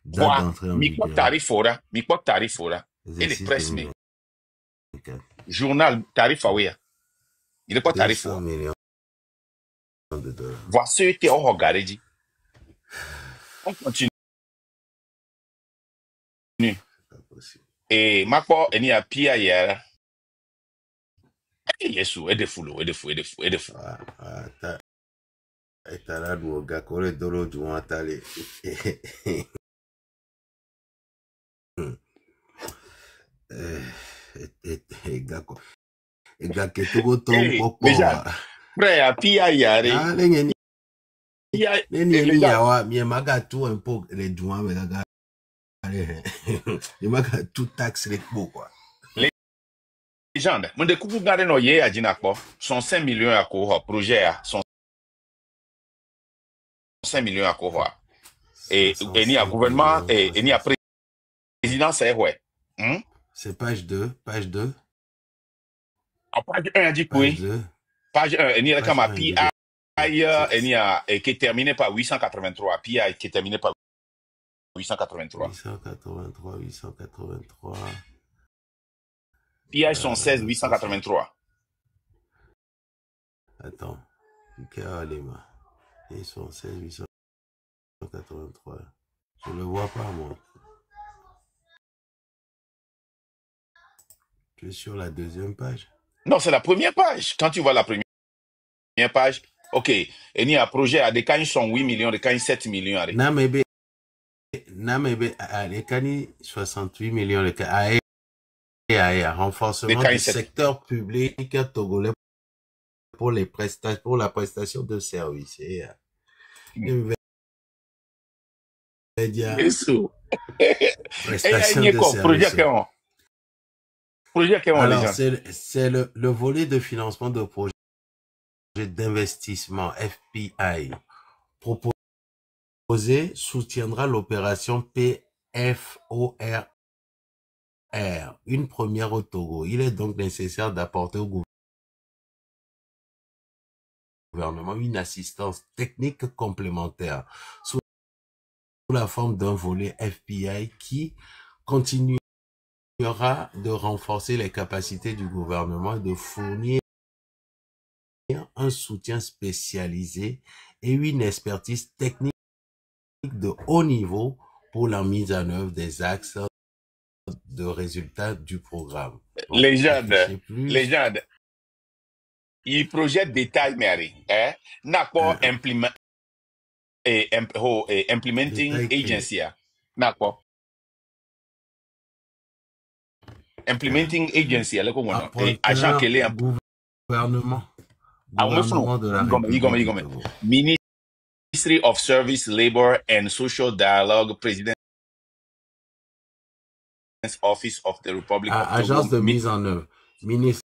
Voilà. Miko tarif ora. Et les presse mais. Journal tarif awea. Il est pas tarif ora. Voici était au Hogareji. On continue. Et Mako eni a pia yera. Yesu, edefulu. Etala duoga kole dolo duantale. Les gens, frère, à Pia Yare. Les gens, mon découvre garder nos yeux à Dinakpo, sont 5 millions à cohort, projet sont 5 millions à cohort. Et il y a gouvernement, et il y a président, c'est ouais. C'est page 2, page 2. En page 1, dit oui. Page 1, il y a comme un PI, qui est terminé par 883. PI qui est terminé par 883. 883. PI sont 16, 883. Attends. Ils sont 16, 883. Je ne le vois pas, moi. Tu es sur la deuxième page? Non, c'est la première page. Quand tu vois la première page, ok. Il y a un projet à des cas, sont 8 millions, des cas, 7 millions. Namebe, les cas, 68 millions, les cas, renforcement du secteur public togolais pour les prestations, pour la prestation de services. Alors, c'est le volet de financement de projets d'investissement, FPI. Proposé soutiendra l'opération PFORR, une première au Togo. Il est donc nécessaire d'apporter au gouvernement une assistance technique complémentaire sous la forme d'un volet FPI qui continuera de renforcer les capacités du gouvernement et de fournir un soutien spécialisé et une expertise technique de haut niveau pour la mise en œuvre des axes de résultats du programme. Bon, légende. Il projette détail, Mary. N'a pas implementing agency. N'a pas. Implementing agency. Agent qui est gouvernement de la République. Ministry of Service, Labor and Social Dialogue, President's Office of the Republic of Togo. Agence de mise en œuvre. Ministère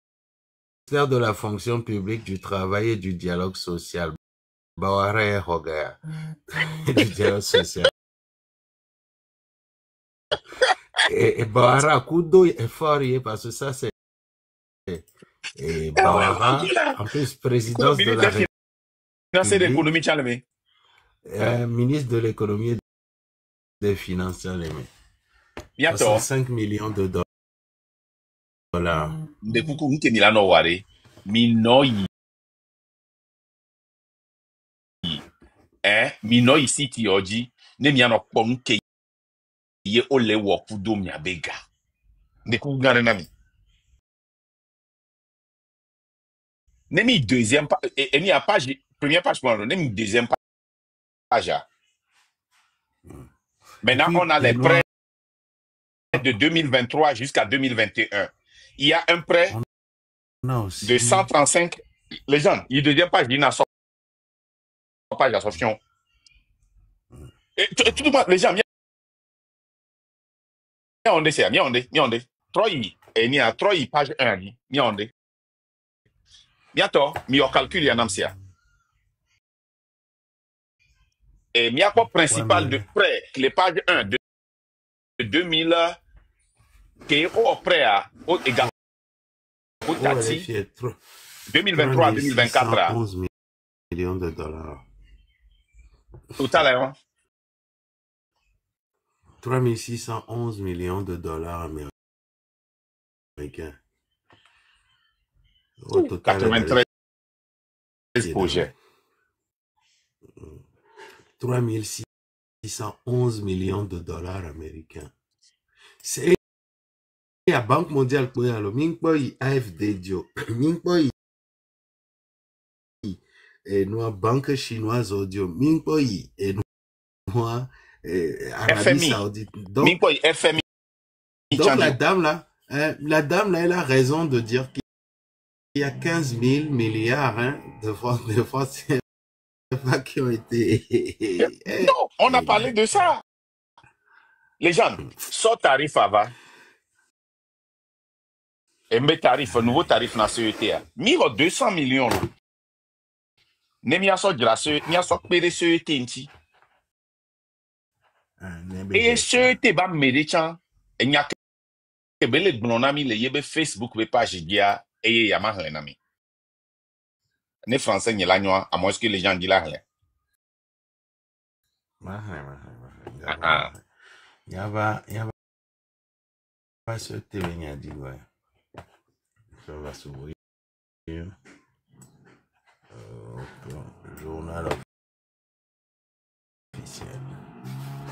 de la fonction publique, du travail et du dialogue social. Baware Hogaya. Du dialogue social. Et Bawara Kudo est fort parce que ça c'est Bawara, en plus présidence de la République. Ministre de l'économie et des finances. 65 millions de dollars. De kuku nke Milano ware minoi minoi city oji ne miano ponke ye ole wo kudo miabega de kuku ngare nami ne mi deuxième page et ni a page première page pour ne mi deuxième page. Maintenant on a les prêts de 2023 jusqu'à 2021. Il y a un prêt de 135. Les gens, il deuxième page, il n'a pas d'association. Et tout le monde, les gens, on est. Trois, et il y a trois page 1, on est. Bientôt, mi au calcul, il y a un amsia. Et mi a quoi principal de prêt, les pages 1 de 2000, qui est au prêt à, au égal. 2023-2024. 11 millions de dollars. Total, hein? 3611 millions de dollars américains. Au total, 93 projets. 3611 millions de dollars américains. C'est la Banque mondiale pour le Mingpoi AFD Dio. Mingpoi et nous banque chinoise audio. Mingpoi et nous Arabie FMI. Saoudite. Donc, FMI. Donc la dame là, La dame, là, elle a raison de dire qu'il y a 15 000 milliards de francs CFA qui ont été... Non, on a parlé de ça. Les gens, soit tarif avant, et mes tarifs, nouveau tarif dans CETA. Miro 200 millions. Ne mi aso grâce, mi aso péré CET inti. Et CET ba médecin, et n'y a que belle blonami le yebe Facebook be page dia, et yama henami. Ne français n'y la noa, à moins que les gens disent la hen. Il y a pas ce TV, dit, ouais. Ça va s'ouvrir. Journal officiel.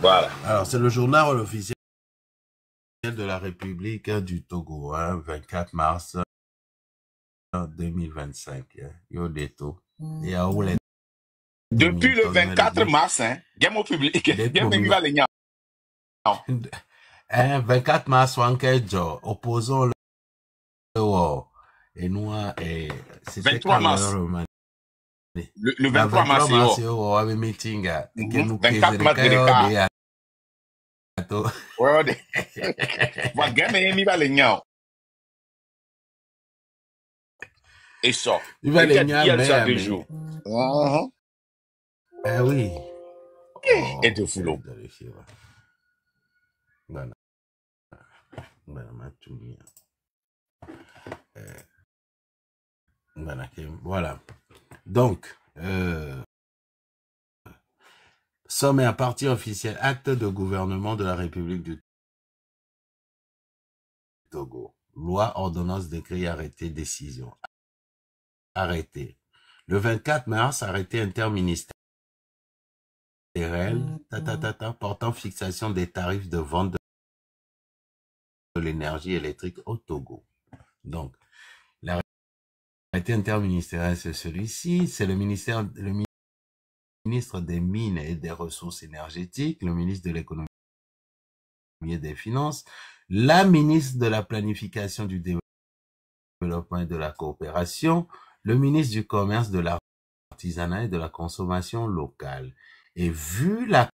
Voilà. Alors, c'est le journal officiel de la République du Togo, 24 mars 2025. Yo deto. Et à où les Depuis le 24 mars, game au public, game va les gars. 24 mars, opposons le et nous, c'était 23 mars. Le 23 mars, c'est au meeting. 24 mars, ouais, va game va les gars. Et ça. Il va les gars, mais ça 2 jours. Ah oui. Et de foulot. Voilà. Donc, sommet à partie officielle, acte de gouvernement de la République du Togo. Loi, ordonnance, décret, arrêté, décision. Arrêté. Le 24 mars, arrêté interministériel portant fixation des tarifs de vente de l'énergie électrique au Togo. Donc, l'arrêté interministériel, c'est celui-ci. C'est le ministre des Mines et des Ressources énergétiques, le ministre de l'Économie et des Finances, la ministre de la Planification du Développement et de la Coopération, le ministre du Commerce, de l'artisanat et de la consommation locale. Et vu la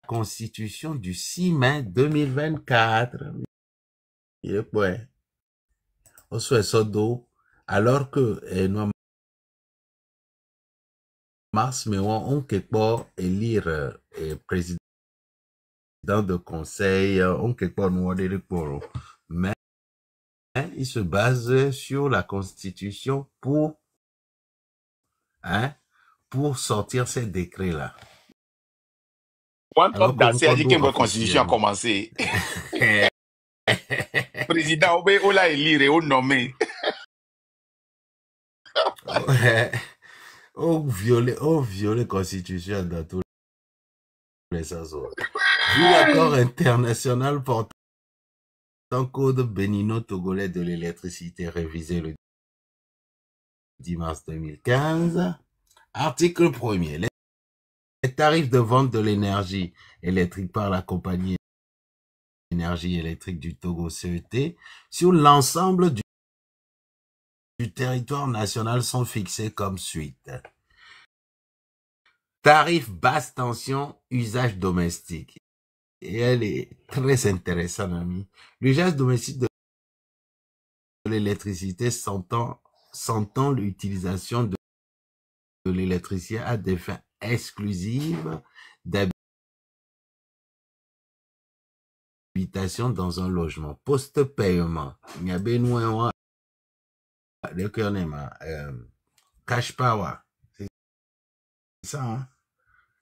Constitution du 6 mai 2024, alors que nous mars, mais on peut pas élire président de conseil, on peut pas nous donner le mais il se base sur la Constitution pour sortir ces décrets-là. Alors que a dit que la Constitution a commencé. Président Obé, on l'a élire et on nommé. On viole la Constitution dans tous les sens. Vu l'accord international portant code bénino-togolais de l'électricité révisé le 10 mars 2015, article 1er, les tarifs de vente de l'énergie électrique par la compagnie énergie électrique du Togo CET sur l'ensemble du territoire national sont fixés comme suite. Tarif basse tension, usage domestique. Et elle est très intéressante, ami. L'usage domestique de l'électricité s'entend l'utilisation de l'électricité à des fins exclusives d'habitation dans un logement. Post-paiement. Il y a besoin cash power. C'est ça, hein?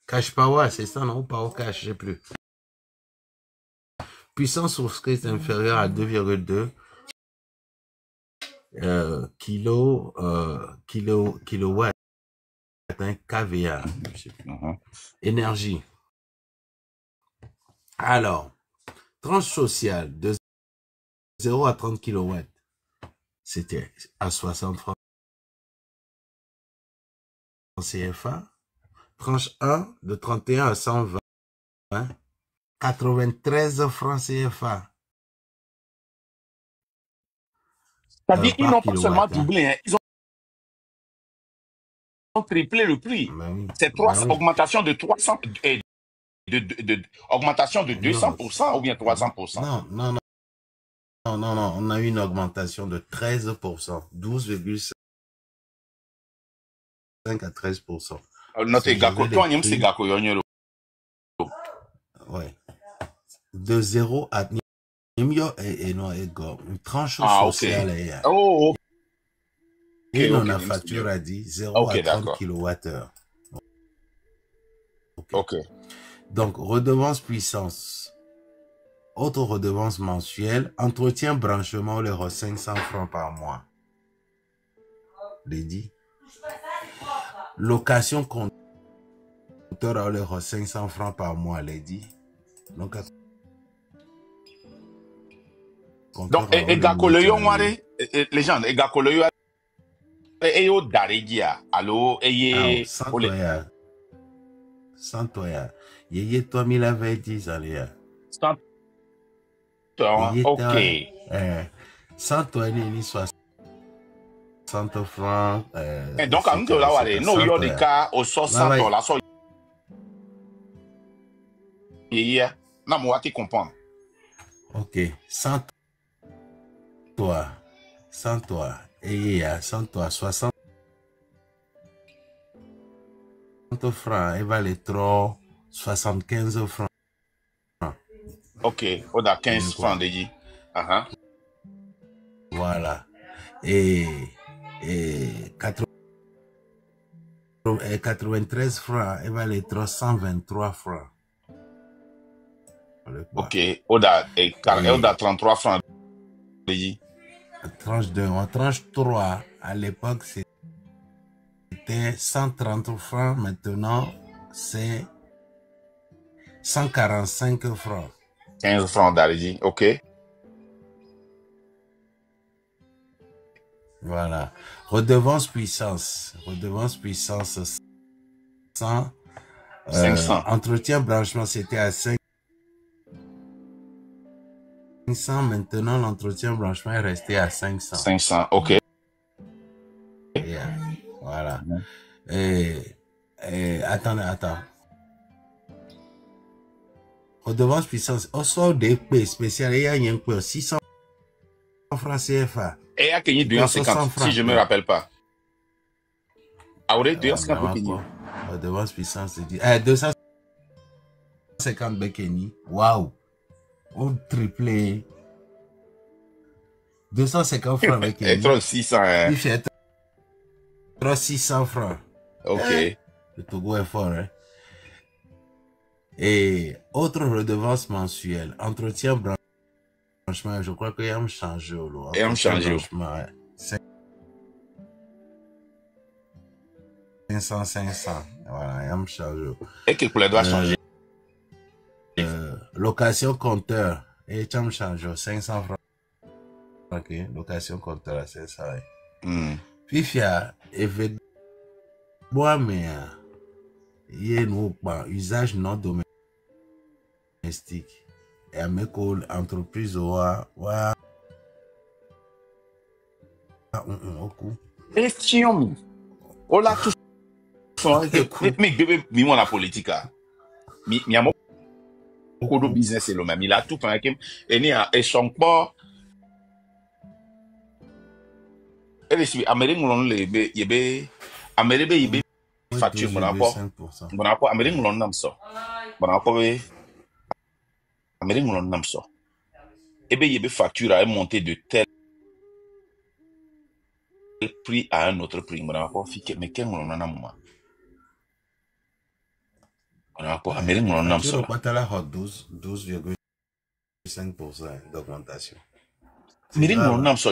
Cash power, c'est ça, non? Power cash, je sais plus. Puissance souscrite inférieure à 2,2 kilowatts, kVA. Énergie. Alors, tranche sociale de 0 à 30 kilowatts, c'était à 60 francs CFA. Tranche 1 de 31 à 120, 93 francs CFA. C'est-à-dire, ils par n'ont pas seulement kilowatt. Hein. doublé, hein, ils ont triplé le prix. Ben oui, C'est ben oui. augmentation de 300, augmentation de Non, 200% ou bien 300%. non, non, non, non, non, non, on a eu une augmentation de 13%, 12,5 à 13%. Notre Si gako, j'avais les toi, nyem se prix, gako yonyolo. ouais, de 0 à Nimyo et non, et go, une tranche Ah, ok. sociale, et Oh, ok, on ok, a nyem se facture bien. à dit 0 Ok, à 30 d'accord. kWh. Ok. Ok. Donc, redevance puissance. Autre redevance mensuelle, entretien branchement, les 500 francs par mois. Les dit. Location compteur, les 500 francs par mois, les dit. Donc, Donc, et gako le yon ware, les gens, et gako le yon et yo daregia, allo, et ye, sans ole, toi, sans toi, yé, toi, 1020 allez. sans toi, ok. Sans toi, ni 60 francs, Et donc, à nous etc. la ware, no, yo de ka, au 60 Ouais, la so, ye, na mo wati comprendre. ok, sans toi, et sans toi, 60 francs, il va les trop 75 francs. Ok, on a 15 francs de dit. Voilà. Et 93 francs, il va les trop 123 francs. Ok, on a 33 francs de dit. Tranche 2, en tranche 3, à l'époque, c'était 130 francs. Maintenant, c'est 145 francs. 15 francs d'Aridi, ok. Voilà. Redevance puissance. Redevance puissance 100. 500. Entretien branchement, c'était à 500. Maintenant, l'entretien branchement est resté à 500. 500, ok. Yeah. Voilà. Et attends. Redevance puissance. Au sort des pays spécial, il y a un peu 600 francs CFA. Et il y a Kenny 250, si je ne me rappelle pas. Aure 250 Kenny. Redevance puissance, c'est dit. 250 Kenny. Waouh. On triplé. 250 francs avec Kenny. Et trop 600, hein. Il fait trop 600 francs. Ok. Le Togo est fort, hein. Et autre redevance mensuelle, entretien branchement, je crois qu'il y a un changé. Et on change. 500. Voilà, il y a un changé. Et quel couleur doit changer? Location compteur. Et tu as changé 500 francs. Ok, location compteur à 500. Puis il y a événement, mais il y a un usage non domestique. Et à mes collègues, entreprise, Et si on là tout mais bébé vivons la politique mi a beaucoup de business et le même il a tout pendant que et ni et son pas et si Amérique nous le yebe Amérique yebe facture mon rapport Amérique nous n'am ça mon rapport Amérique nous n'am ça et ben yebe facture a monté de tel prix à un autre prix mon rapport mais quel nous n'en a moi mon rapport Amérique nous n'am ça 12,5% d'augmentation. Amérique nous n'am ça